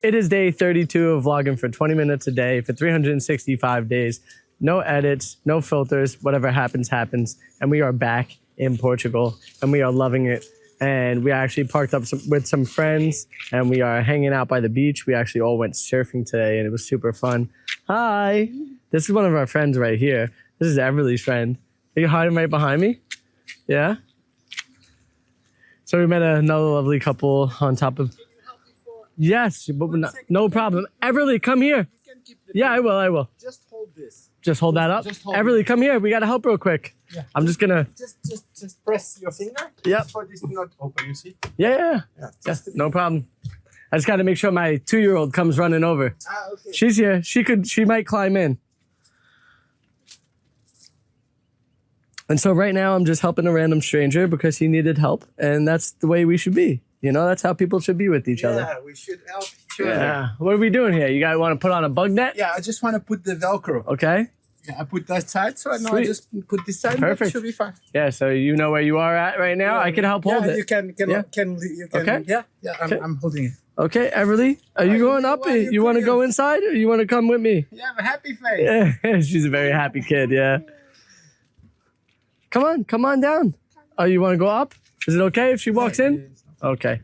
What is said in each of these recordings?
It is day 32 of vlogging for 20 minutes a day for 365 days. No edits, no filters, whatever happens, happens. And we are back in Portugal and we are loving it. And we actually parked up with some friends and we are hanging out by the beach. We actually all went surfing today and it was super fun. Hi, this is one of our friends right here. This is Everly's friend. Are you hiding right behind me? Yeah? So we met another lovely couple on top of... Yes, but no problem. Everly, come here. Yeah, I will. Just hold this. Just hold that up? Everly, come here. We got to help real quick. Yeah. I'm just going to... Just press your finger. Yep. For this to not open, you see? Yeah. No problem. I just got to make sure my 2-year-old comes running over. Okay. She's here. She might climb in. And so right now I'm just helping a random stranger because he needed help. And that's the way we should be. You know, that's how people should be with each other. Yeah, we should help each other. Yeah. What are we doing here? You guys want to put on a bug net? Yeah, I just want to put the Velcro. Okay. Yeah, I put that side, so now I just put this side. Perfect. It should be fine. Yeah, so you know where you are at right now? Yeah, I can help hold it. You can. Okay. Yeah, I'm holding it. Okay, Everly, are you going up? You want to go inside or you want to come with me? You have a happy face. Yeah, she's a very happy kid, yeah. Come on down. Oh, you want to go up? Is it okay if she walks in? Okay.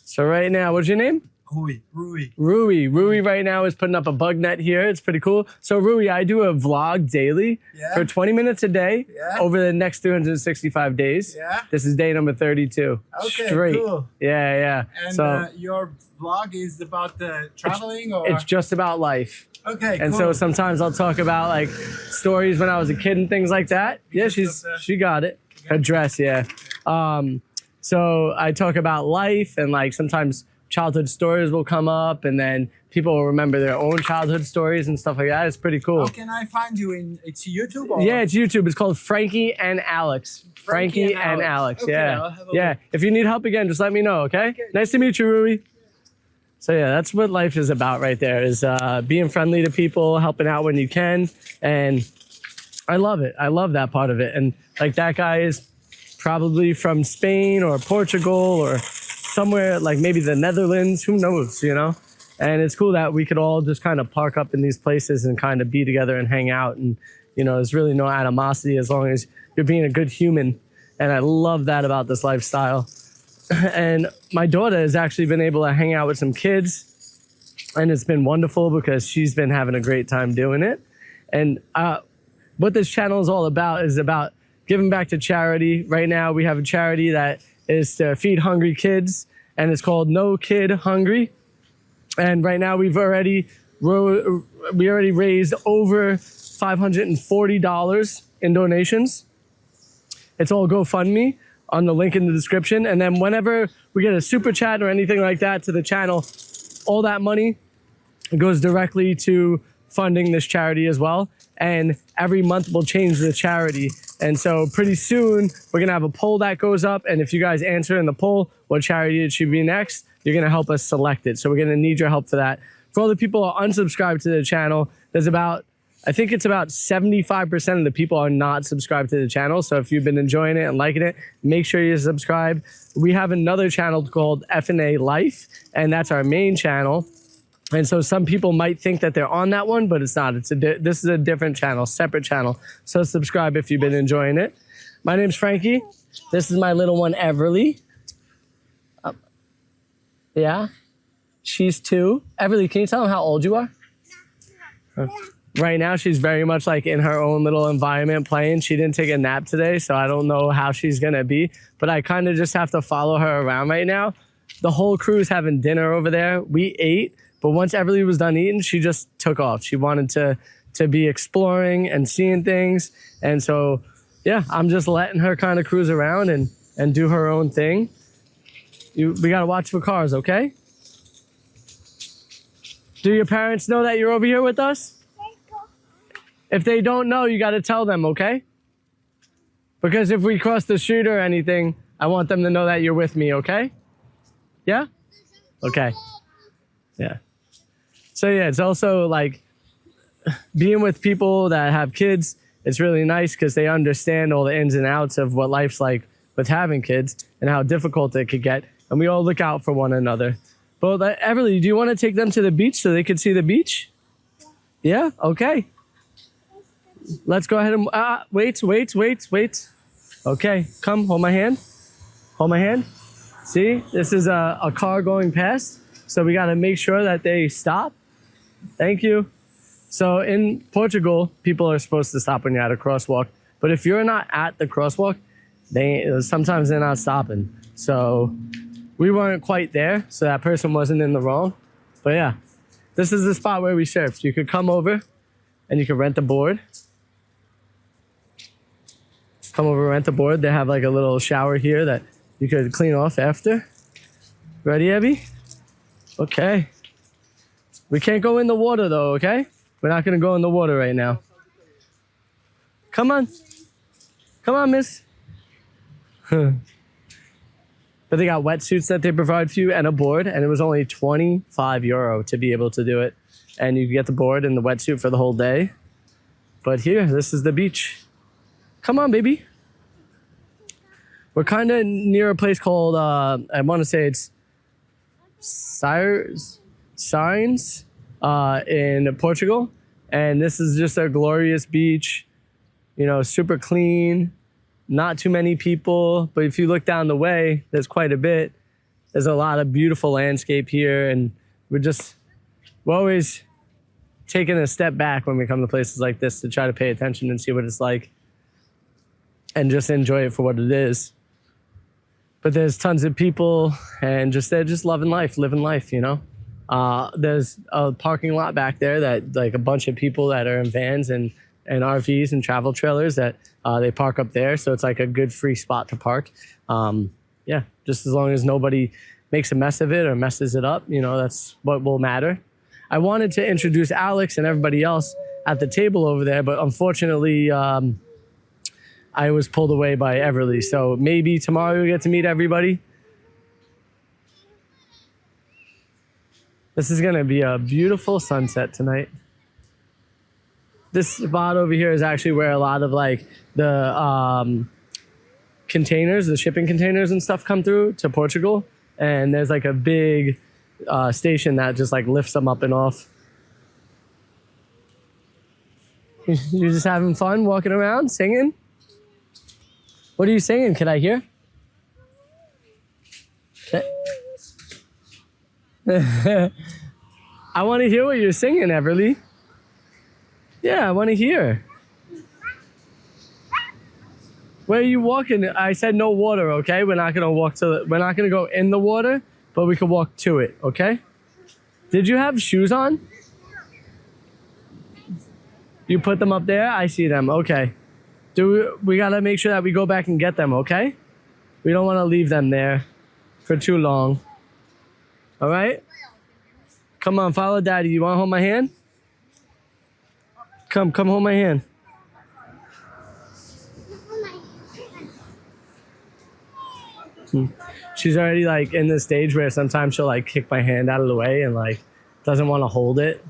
So right now, what's your name? Rui right now is putting up a bug net here. It's pretty cool. So Rui, I do a vlog daily for 20 minutes a day over the next 365 days. Yeah. This is day number 32. Okay, straight. Cool. Yeah. And so your vlog is about traveling or? It's just about life. Okay, and so sometimes I'll talk about like stories when I was a kid and things like that. Yeah, she got it. Her dress, yeah. So I talk about life and like sometimes childhood stories will come up and then people will remember their own childhood stories and stuff like that. It's pretty cool. How can I find you it's YouTube? Or? Yeah, it's YouTube. It's called Frankie and Alex. Frankie and Alex. Okay, yeah. If you need help again, just let me know, okay? Nice to meet you, Rui. So yeah, that's what life is about right there, is being friendly to people, helping out when you can. And I love it. I love that part of it. And like that guy is probably from Spain or Portugal or somewhere like maybe the Netherlands, who knows, you know? And it's cool that we could all just kind of park up in these places and kind of be together and hang out. And, you know, there's really no animosity as long as you're being a good human. And I love that about this lifestyle. And my daughter has actually been able to hang out with some kids and it's been wonderful because she's been having a great time doing it. And what this channel is all about is about giving back to charity. Right now we have a charity that is to feed hungry kids and it's called No Kid Hungry. And right now we already raised over $540 in donations. It's all GoFundMe on the link in the description. And then whenever we get a super chat or anything like that to the channel, all that money goes directly to funding this charity as well. And every month we'll change the charity. And so pretty soon we're gonna have a poll that goes up. And if you guys answer in the poll what charity it should be next, you're gonna help us select it. So we're gonna need your help for that. For all the people who are unsubscribed to the channel, I think it's about 75% of the people are not subscribed to the channel. So if you've been enjoying it and liking it, make sure you subscribe. We have another channel called F&A Life, and that's our main channel. And so some people might think that they're on that one, but it's not. This is a different channel, separate channel. So subscribe if you've been enjoying it. My name's Frankie. This is my little one, Everly. Yeah, she's 2. Everly, can you tell them how old you are? Right now, she's very much like in her own little environment playing. She didn't take a nap today, so I don't know how she's gonna be. But I kind of just have to follow her around right now. The whole crew's having dinner over there. We ate, but once Everly was done eating, she just took off. She wanted to be exploring and seeing things. And so, yeah, I'm just letting her kind of cruise around and do her own thing. We gotta watch for cars, okay? Do your parents know that you're over here with us? If they don't know, you got to tell them, okay? Because if we cross the street or anything, I want them to know that you're with me, okay? Yeah? Okay. Yeah. So yeah, it's also like being with people that have kids. It's really nice because they understand all the ins and outs of what life's like with having kids and how difficult it could get. and we all look out for one another. But Everly, do you want to take them to the beach so they could see the beach? Yeah? Okay. Let's go ahead and... wait. Okay, come, hold my hand. Hold my hand. See, this is a car going past, so we got to make sure that they stop. Thank you. So in Portugal, people are supposed to stop when you're at a crosswalk, but if you're not at the crosswalk, sometimes they're not stopping. So we weren't quite there, so that person wasn't in the wrong. But yeah, this is the spot where we surfed. You could come over and you could rent a board. Come over, rent a board. They have like a little shower here that you could clean off after. Ready, Abby? Okay. We can't go in the water though, okay? We're not gonna go in the water right now. Come on. Come on, miss. But they got wetsuits that they provide for you and a board, and it was only €25 to be able to do it. And you get the board and the wetsuit for the whole day. But here, this is the beach. Come on, baby. We're kind of near a place called, I want to say it's Signs in Portugal. And this is just a glorious beach, you know, super clean. Not too many people, but if you look down the way, there's quite a bit. There's a lot of beautiful landscape here, and we're always taking a step back when we come to places like this to try to pay attention and see what it's like and just enjoy it for what it is. But there's tons of people, and they're just living life, you know? There's a parking lot back there that like a bunch of people that are in vans and RVs and travel trailers that they park up there. So it's like a good free spot to park. Yeah, just as long as nobody makes a mess of it or messes it up, you know, that's what will matter. I wanted to introduce Alex and everybody else at the table over there, but unfortunately, I was pulled away by Everly. So maybe tomorrow we get to meet everybody. This is gonna be a beautiful sunset tonight. This spot over here is actually where a lot of like the containers, the shipping containers and stuff come through to Portugal. And there's like a big station that just like lifts them up and off. You're just having fun walking around, singing? What are you singing? Can I hear? I want to hear what you're singing, Everly. Yeah, I want to hear. Where are you walking? I said no water, okay? We're not gonna we're not gonna go in the water, but we can walk to it, okay? Did you have shoes on? You put them up there? I see them, okay. We gotta make sure that we go back and get them, okay? We don't wanna leave them there for too long. All right? Come on, follow daddy. You wanna hold my hand? Come hold my hand. She's already like in the stage where sometimes she'll like kick my hand out of the way and like doesn't want to hold it.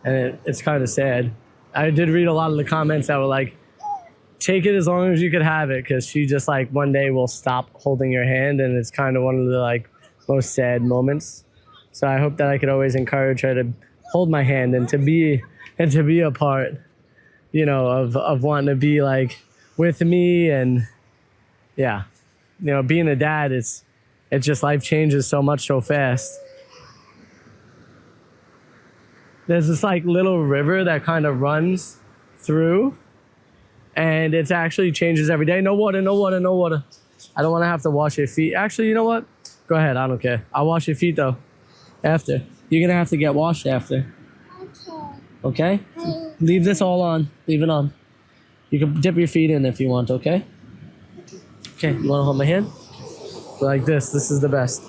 And it's kind of sad. I did read a lot of the comments that were like, take it as long as you could have it, because she just like one day will stop holding your hand, and it's kind of one of the like most sad moments. So I hope that I could always encourage her to hold my hand and to be a part, you know, of wanting to be like with me. And yeah, you know, being a dad, it's just life changes so much so fast. There's this like little river that kind of runs through, and it actually changes every day. No water, no water, no water. I don't want to have to wash your feet. Actually, you know what? Go ahead, I don't care. I'll wash your feet though, after. You're gonna have to get washed after. Okay? Leave this all on. Leave it on. You can dip your feet in if you want, okay? Okay, you wanna hold my hand? Like this. This is the best.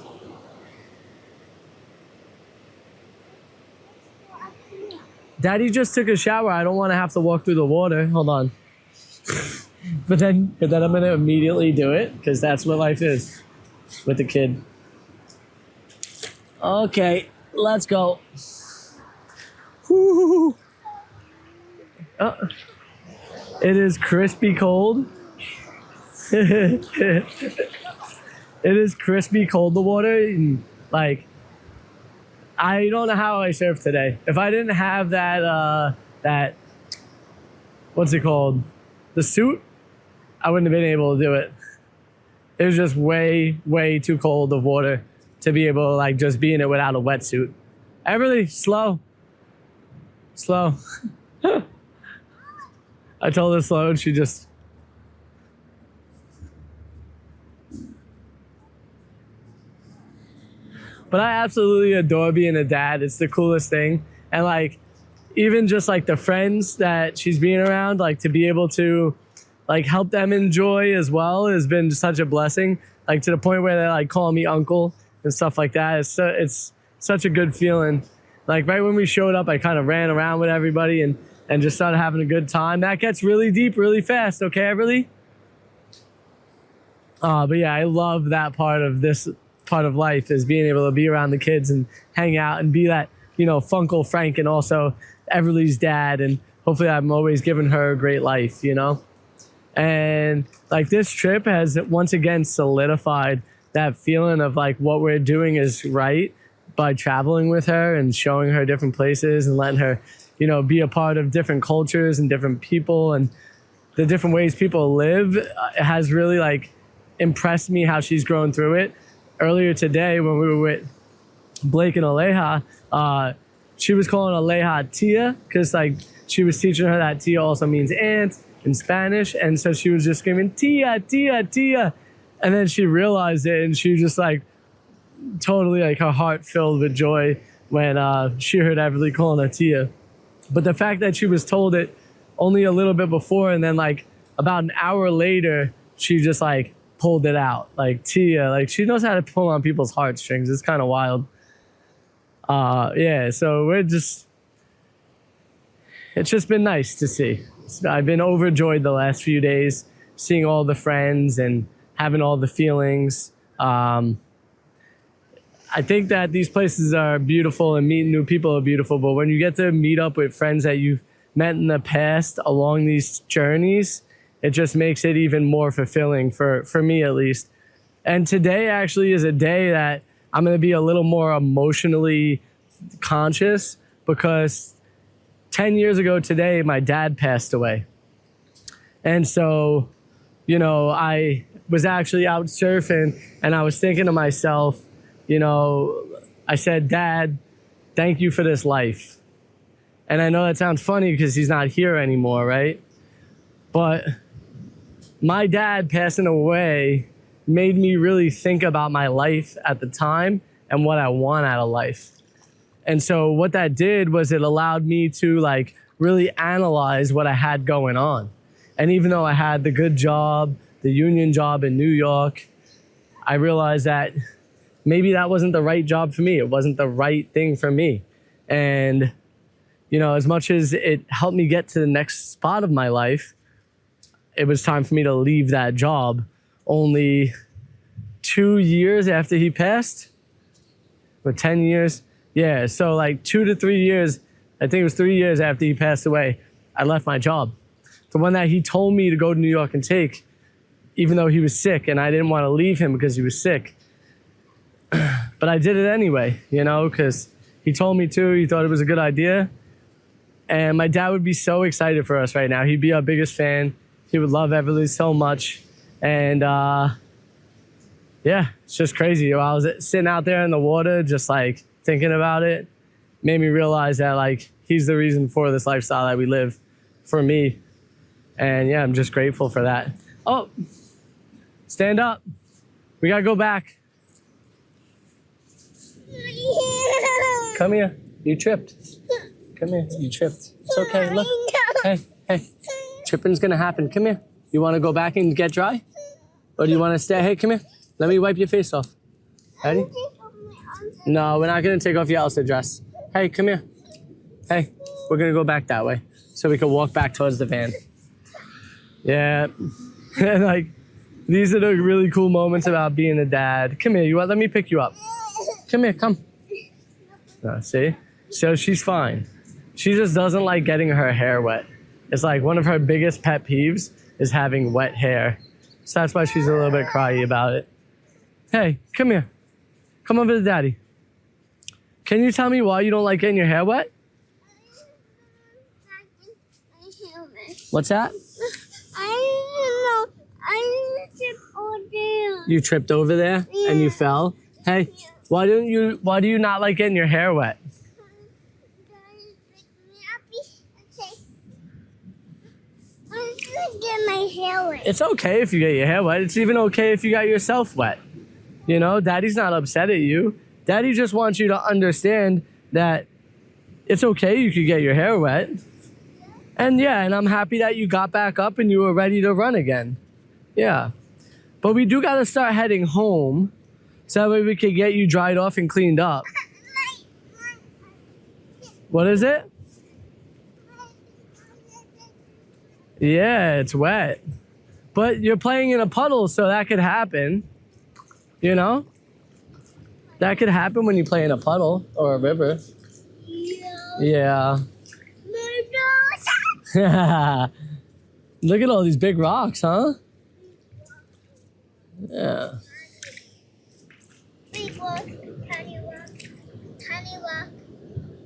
Daddy just took a shower. I don't want to have to walk through the water. Hold on. But then I'm going to immediately do it, because that's what life is with the kid. Okay, let's go. Woo. Oh, it is crispy cold. It is crispy cold, the water. And, like, I don't know how I surfed today. If I didn't have that what's it called? The suit, I wouldn't have been able to do it. It was just way, way too cold of water to be able to like just be in it without a wetsuit. Everly, slow. Slow. I told her slow and she just... But I absolutely adore being a dad. It's the coolest thing. And like, even just like the friends that she's being around, like to be able to like help them enjoy as well has been such a blessing. Like to the point where they like call me uncle and stuff like that. It's such a good feeling. Like right when we showed up, I kind of ran around with everybody and just started having a good time. That gets really deep really fast. Okay, Everly? But yeah, I love that part of this part of life is being able to be around the kids and hang out and be that, you know, Funkle Frank and also Everly's dad. And hopefully I'm always giving her a great life, you know? And like this trip has once again solidified that feeling of like what we're doing is right by traveling with her and showing her different places and letting her, you know, be a part of different cultures and different people and the different ways people live. It has really like impressed me how she's grown through it. Earlier today when we were with Blake and Aleja, she was calling Aleja Tia because like she was teaching her that Tia also means aunt in Spanish. And so she was just screaming, Tia, Tia, Tia. And then she realized it and she was just like totally like her heart filled with joy when she heard Everly calling her Tia. But the fact that she was told it only a little bit before and then like about an hour later, she just like pulled it out like Tia, like she knows how to pull on people's heartstrings. It's kind of wild. Yeah, so it's just been nice to see. I've been overjoyed the last few days, seeing all the friends and having all the feelings. I think that these places are beautiful and meeting new people are beautiful, but when you get to meet up with friends that you've met in the past along these journeys, it just makes it even more fulfilling for me at least. And today actually is a day that I'm going to be a little more emotionally conscious because 10 years ago today, my dad passed away. And so, you know, I was actually out surfing and I was thinking to myself, you know, I said, Dad, thank you for this life. And I know that sounds funny because he's not here anymore, right? But my dad passing away made me really think about my life at the time and what I want out of life. And so what that did was it allowed me to like really analyze what I had going on. And even though I had the good job, the union job in New York, I realized that maybe that wasn't the right job for me. It wasn't the right thing for me. And, you know, as much as it helped me get to the next spot of my life, it was time for me to leave that job only 2 years after he passed, or 10 years. Yeah, so like 2 to 3 years, I think it was 3 years after he passed away, I left my job. The one that he told me to go to New York and take, even though he was sick and I didn't want to leave him because he was sick. But I did it anyway, you know, because he told me to, he thought it was a good idea. And my dad would be so excited for us right now. He'd be our biggest fan. He would love Everly so much. And yeah, it's just crazy. I was sitting out there in the water, just like thinking about it, made me realize that like he's the reason for this lifestyle that we live for me. And yeah, I'm just grateful for that. Oh, stand up. We gotta go back. Come here. You tripped. Come here. You tripped. It's okay. Look. Hey. Tripping's gonna happen. Come here. You wanna go back and get dry? Or do you wanna stay? Hey, come here. Let me wipe your face off. Ready? No, we're not gonna take off your Elsa dress. Hey, come here. Hey, we're gonna go back that way so we can walk back towards the van. Yeah. And like, these are the really cool moments about being a dad. Come here. Let me pick you up. Come here. Come. See? So she's fine. She just doesn't like getting her hair wet. It's like one of her biggest pet peeves is having wet hair. So that's why she's a little bit cryy about it. Hey, come here. Come over to daddy. Can you tell me why you don't like getting your hair wet? What's that? I don't know. I tripped over there. You tripped over there and you fell? Hey, why do you not like getting your hair wet? I'm gonna get my hair wet. It's okay if you get your hair wet. It's even okay if you got yourself wet. You know, daddy's not upset at you. Daddy just wants you to understand that it's okay you could get your hair wet. And yeah, and I'm happy that you got back up and you were ready to run again. Yeah. But we do got to start heading home so that way we could get you dried off and cleaned up. What is it? Yeah, it's wet. But you're playing in a puddle, so that could happen. You know? That could happen when you play in a puddle or a river. Yeah. Look at all these big rocks, huh? Yeah. Big rock, tiny rock, tiny rock,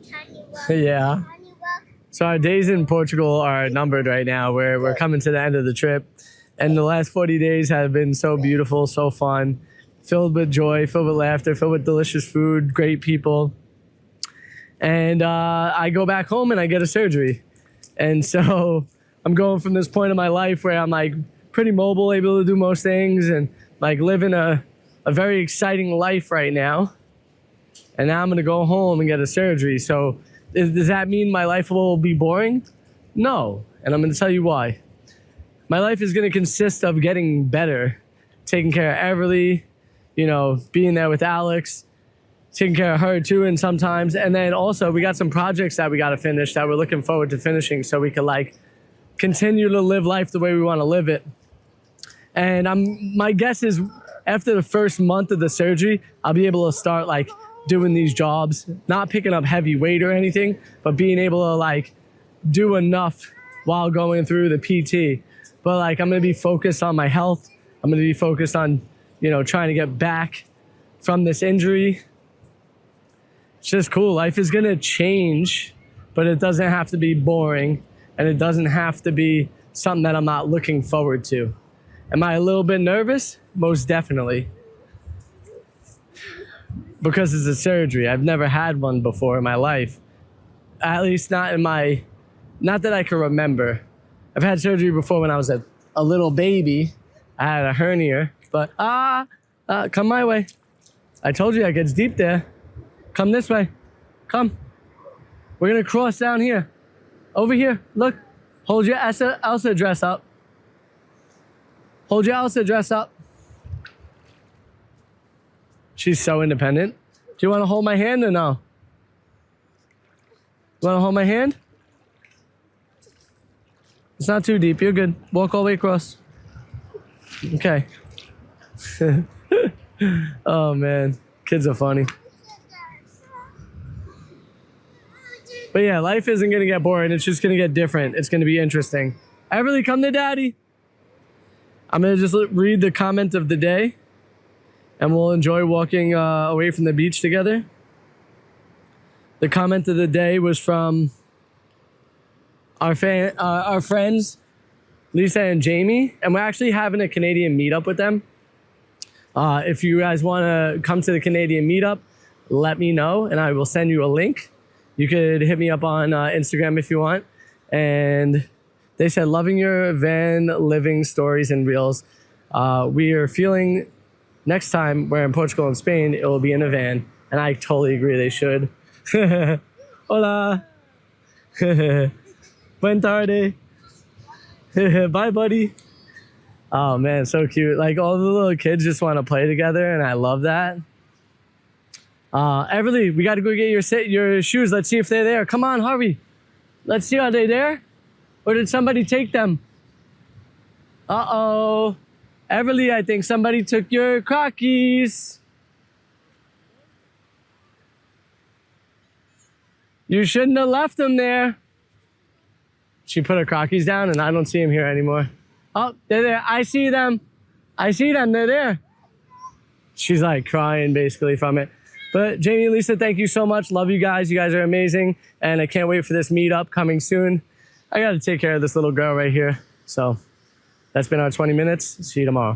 tiny rock, Yeah. tiny rock. So our days in Portugal are numbered right now. We're coming to the end of the trip. And the last 40 days have been so beautiful, so fun, filled with joy, filled with laughter, filled with delicious food, great people. And I go back home and I get a surgery. And so I'm going from this point in my life where I'm like pretty mobile, able to do most things and like living a very exciting life right now. And now I'm going to go home and get a surgery. So does that mean my life will be boring? No. And I'm going to tell you why. My life is going to consist of getting better, taking care of Everly, you know, being there with Alex, taking care of her too, and sometimes. And then also we got some projects that we got to finish that we're looking forward to finishing so we can like continue to live life the way we want to live it. And my guess is after the first month of the surgery, I'll be able to start like doing these jobs, not picking up heavy weight or anything, but being able to like do enough while going through the PT. But like I'm going to be focused on my health. I'm going to be focused on, you know, trying to get back from this injury. It's just cool. Life is going to change, but it doesn't have to be boring and it doesn't have to be something that I'm not looking forward to. Am I a little bit nervous? Most definitely. Because it's a surgery. I've never had one before in my life. At least not that I can remember. I've had surgery before when I was a little baby. I had a hernia, but come my way. I told you it gets deep there. Come this way. Come. We're gonna cross down here. Over here. Look. Hold your Elsa dress up. Hold your Elsa dress up. She's so independent. Do you want to hold my hand or no? You want to hold my hand? It's not too deep. You're good. Walk all the way across. Okay. Oh, man. Kids are funny. But yeah, life isn't going to get boring. It's just going to get different. It's going to be interesting. Everly, come to daddy. I'm going to just read the comment of the day. And we'll enjoy walking away from the beach together. The comment of the day was from our friends, Lisa and Jamie. And we're actually having a Canadian meetup with them. If you guys want to come to the Canadian meetup, let me know and I will send you a link. You could hit me up on Instagram if you want. And they said, loving your van living stories and reels. We are feeling next time we're in Portugal and Spain, it will be in a van. And I totally agree they should. Hola. Buen tarde. Bye, buddy. Oh, man, so cute. Like, all the little kids just want to play together, and I love that. Everly, we got to go get your shoes. Let's see if they're there. Come on, hurry. Let's see, are they there? Or did somebody take them? Uh-oh. Everly, I think somebody took your Crockies. You shouldn't have left them there. She put her Crockies down and I don't see them here anymore. Oh, they're there. I see them. I see them. They're there. she's like crying basically from it. But Jamie and Lisa, thank you so much. Love you guys. You guys are amazing. And I can't wait for this meetup coming soon. I got to take care of this little girl right here. So that's been our 20 minutes. See you tomorrow.